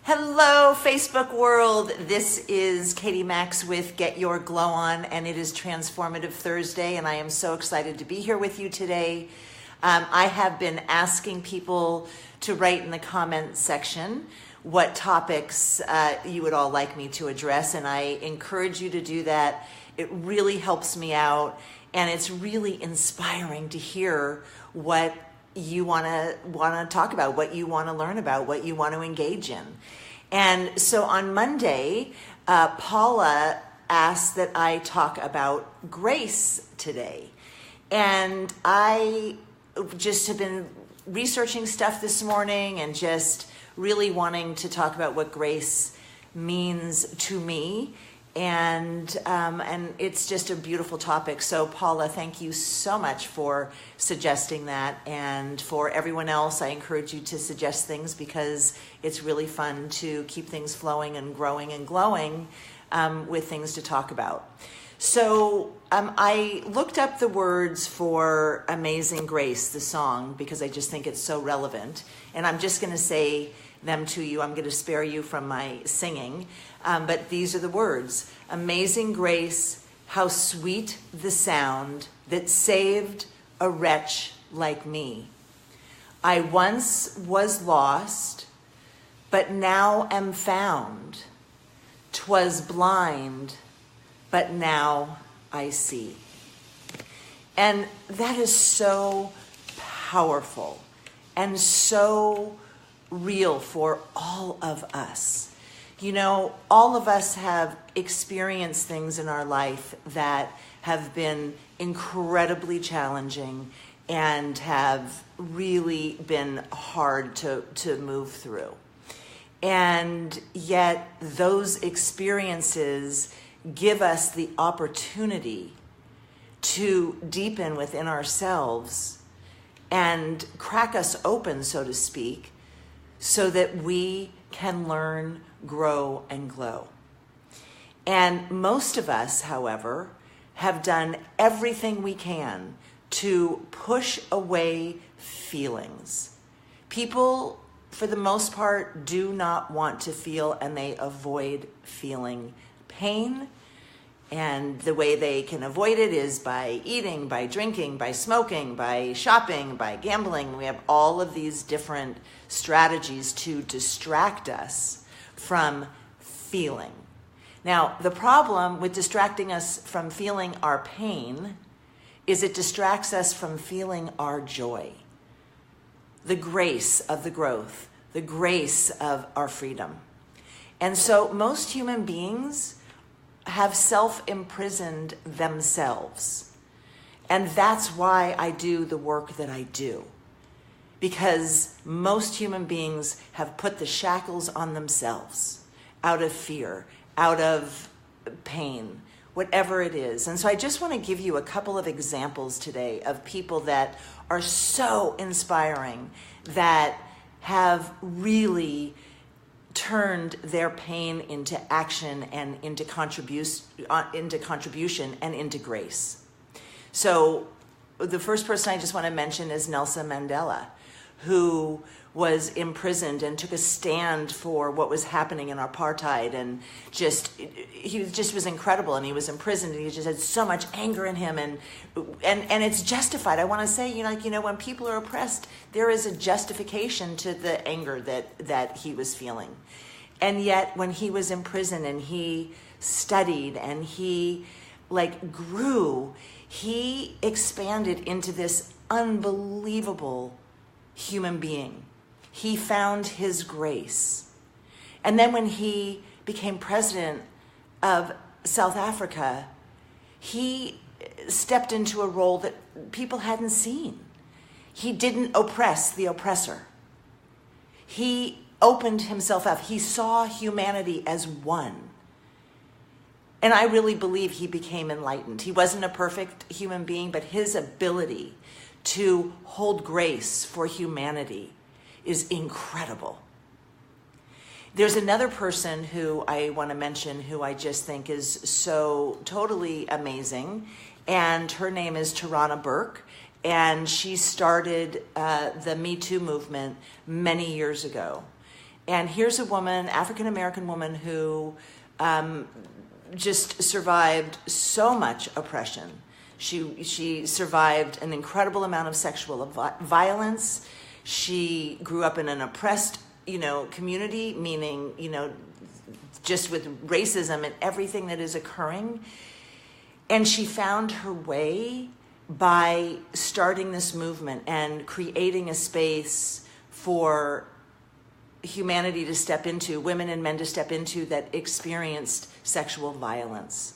Hello, Facebook world. This is Katie Max with Get Your Glow On, and it is Transformative Thursday, and I am so excited to be here with you today. I have been asking people to write in the comment section what topics you would all like me to address, and I encourage you to do that. It really helps me out, and it's really inspiring to hear what you want to talk about, what you want to learn about, what you want to engage in. And so on Monday, Paula asked that I talk about grace today. And I just have been researching stuff this morning and just really wanting to talk about what grace means to me. And it's just a beautiful topic. So Paula, thank you so much for suggesting that. And for everyone else, I encourage you to suggest things because it's really fun to keep things flowing and growing and glowing with things to talk about. So I looked up the words for Amazing Grace, the song, because I just think it's so relevant. And I'm just going to say them to you. I'm going to spare you from my singing. But these are the words. Amazing grace, how sweet the sound that saved a wretch like me. I once was lost, but now am found. 'Twas blind, but now I see. And that is so powerful and so real for all of us. You know, all of us have experienced things in our life that have been incredibly challenging and have really been hard to move through. And yet those experiences give us the opportunity to deepen within ourselves and crack us open, so to speak, so that we can learn, grow, and glow. And most of us, however, have done everything we can to push away feelings. People, for the most part, do not want to feel, and they avoid feeling pain. And the way they can avoid it is by eating, by drinking, by smoking, by shopping, by gambling. We have all of these different strategies to distract us from feeling. Now, the problem with distracting us from feeling our pain is it distracts us from feeling our joy, the grace of the growth, the grace of our freedom. And so most human beings have self-imprisoned themselves. And that's why I do the work that I do. Because most human beings have put the shackles on themselves out of fear, out of pain, whatever it is. And so I just want to give you a couple of examples today of people that are so inspiring, that have really turned their pain into action and into contribution and into grace. So the first person I just want to mention is Nelson Mandela, who was imprisoned and took a stand for what was happening in apartheid, and he just was incredible. And he was imprisoned, and he just had so much anger in him, and it's justified. I want to say, when people are oppressed, there is a justification to the anger that he was feeling. And yet, when he was in prison and he studied and he grew, he expanded into this unbelievable human being. He found his grace. And then when he became president of South Africa, he stepped into a role that people hadn't seen. He didn't oppress the oppressor. He opened himself up. He saw humanity as one. And I really believe he became enlightened. He wasn't a perfect human being, but his ability to hold grace for humanity is incredible. There's another person who I want to mention who I just think is so totally amazing, and her name is Tarana Burke, and she started the Me Too movement many years ago. And here's a woman, African-American woman, who just survived so much oppression. She survived an incredible amount of sexual violence. She grew up in an oppressed, community, meaning, just with racism and everything that is occurring. And she found her way by starting this movement and creating a space for humanity to step into, women and men to step into that experienced sexual violence.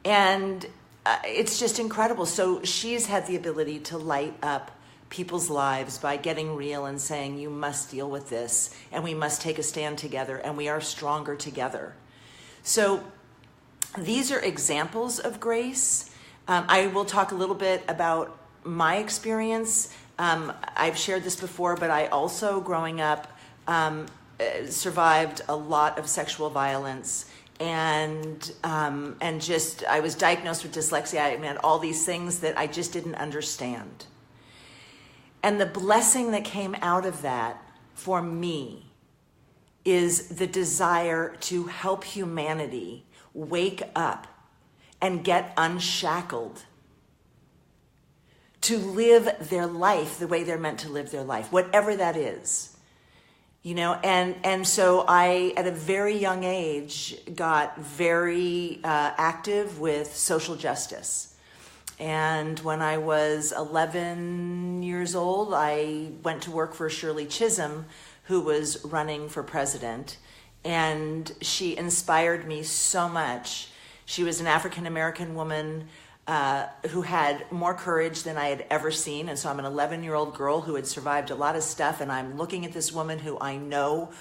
And it's just incredible. So she's had the ability to light up people's lives by getting real and saying, you must deal with this, and we must take a stand together, and we are stronger together. So these are examples of grace. I will talk a little bit about my experience. I've shared this before, but I also, growing up, survived a lot of sexual violence, and just I was diagnosed with dyslexia. I had all these things that I just didn't understand. And the blessing that came out of that for me is the desire to help humanity wake up and get unshackled, to live their life the way they're meant to live their life, whatever that is. And so I, at a very young age, got very active with social justice. And when I was 11 years old, I went to work for Shirley Chisholm, who was running for president. And she inspired me so much. She was an African-American woman who had more courage than I had ever seen. And so I'm an 11-year-old girl who had survived a lot of stuff. And I'm looking at this woman who I know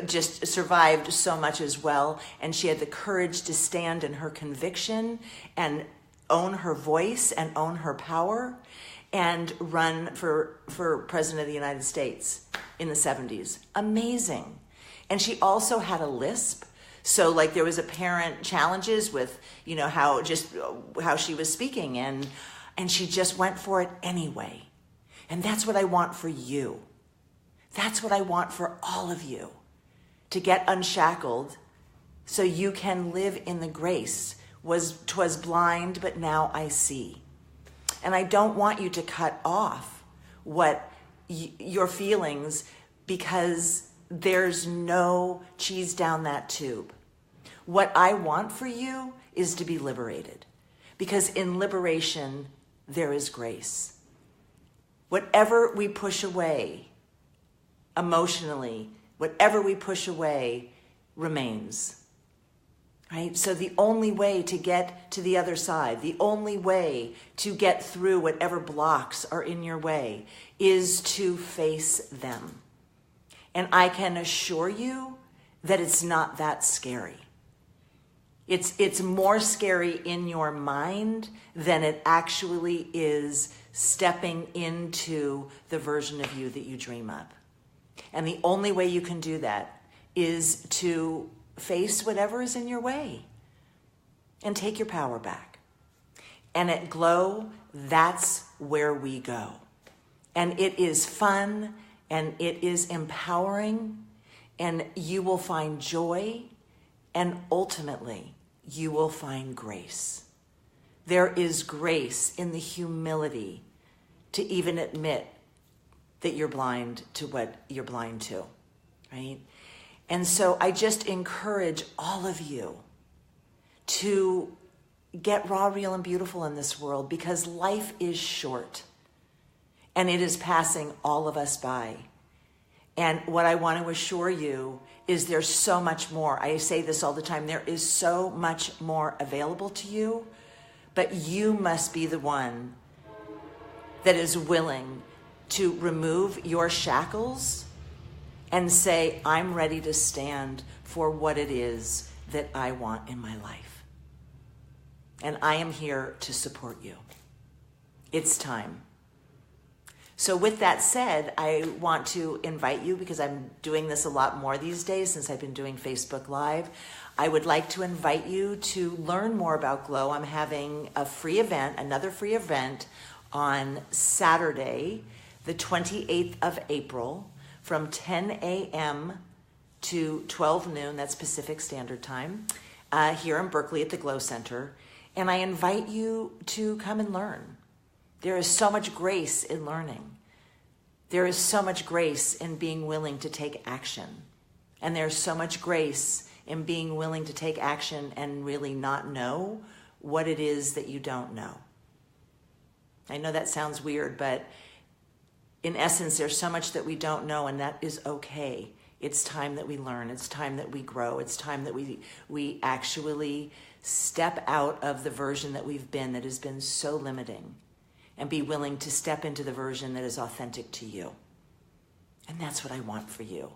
just survived so much as well. And she had the courage to stand in her conviction and own her voice and own her power and run for president of the United States in the 70s. Amazing. And she also had a lisp. So like there was apparent challenges with, how she was speaking, and she just went for it anyway. And that's what I want for you. That's what I want for all of you, to get unshackled so you can live in the grace. Twas blind, but now I see. And I don't want you to cut off your feelings, because there's no cheese down that tube. What I want for you is to be liberated, because in liberation, there is grace. Whatever we push away emotionally, whatever we push away remains. Right? So the only way to get to the other side, the only way to get through whatever blocks are in your way, is to face them. And I can assure you that it's not that scary. It's more scary in your mind than it actually is stepping into the version of you that you dream up. And the only way you can do that is to face whatever is in your way and take your power back. And at Glow, that's where we go. And it is fun, and it is empowering, and you will find joy, and ultimately, you will find grace. There is grace in the humility to even admit that you're blind to what you're blind to, right? And so I just encourage all of you to get raw, real, and beautiful in this world, because life is short and it is passing all of us by. And what I want to assure you is there's so much more. I say this all the time. There is so much more available to you, but you must be the one that is willing to remove your shackles and say, I'm ready to stand for what it is that I want in my life. And I am here to support you. It's time. So with that said, I want to invite you, because I'm doing this a lot more these days since I've been doing Facebook Live, I would like to invite you to learn more about Glow. I'm having a free event, another free event on Saturday, the 28th of April, from 10 a.m. to 12 noon, that's Pacific Standard Time, here in Berkeley at the Glow Center. And I invite you to come and learn. There is so much grace in learning. There is so much grace in being willing to take action. And there's so much grace in being willing to take action and really not know what it is that you don't know. I know that sounds weird, but in essence, there's so much that we don't know, and that is okay. It's time that we learn. It's time that we grow. It's time that we actually step out of the version that we've been that has been so limiting and be willing to step into the version that is authentic to you. And that's what I want for you.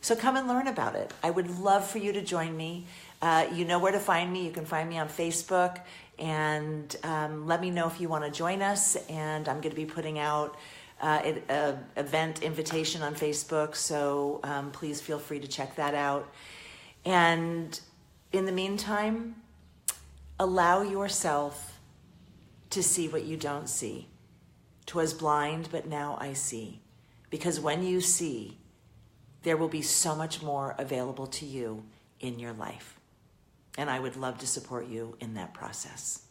So come and learn about it. I would love for you to join me. You know where to find me. You can find me on Facebook, and let me know if you want to join us. And I'm going to be putting out an event invitation on Facebook, so please feel free to check that out. And in the meantime, allow yourself to see what you don't see. 'Twas blind, but now I see. Because when you see, there will be so much more available to you in your life. And I would love to support you in that process.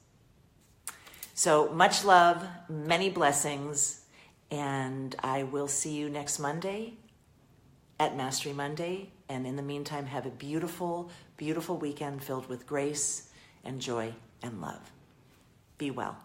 So much love, many blessings, and I will see you next Monday at Mastery Monday. And in the meantime, have a beautiful, beautiful weekend filled with grace and joy and love. Be well.